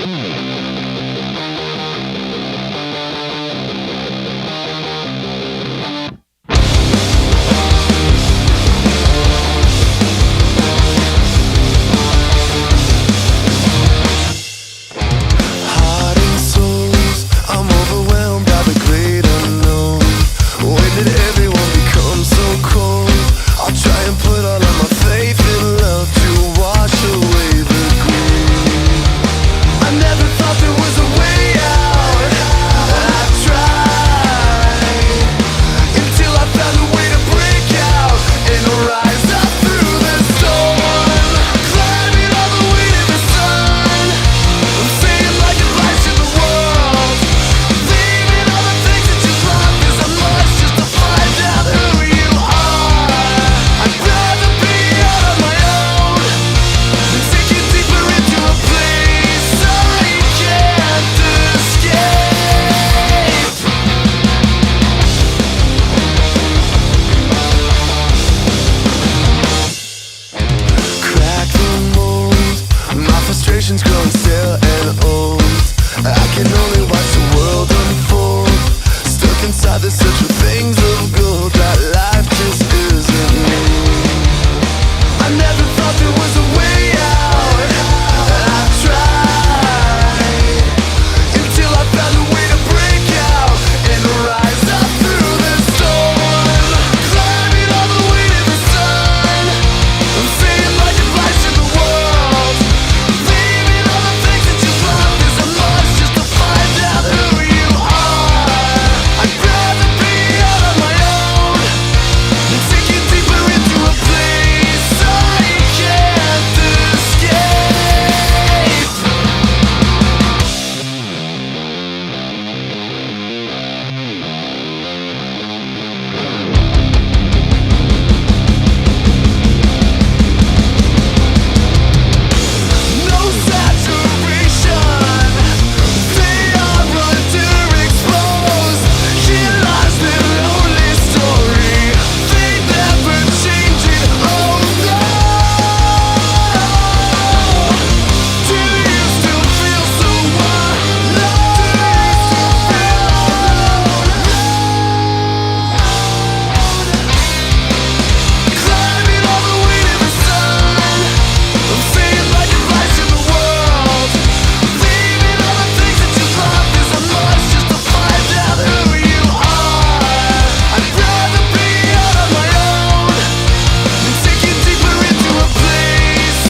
Heart and souls, I'm overwhelmed by the great unknown. When did everyone become so cold? I'll try and put all of my faith in love to wash away the gloom. I never thought there was a way out. I tried until I found a way to break out and rise up through the storm. Climbing all the way to the sun, I'm saying my goodbyes to the world, leaving all the things that you love, 'cause I'm lost just to find out who you are. I'd rather be out on my own than sinking deeper into a place I can't escape. Crack the mold, my frustration's growing stale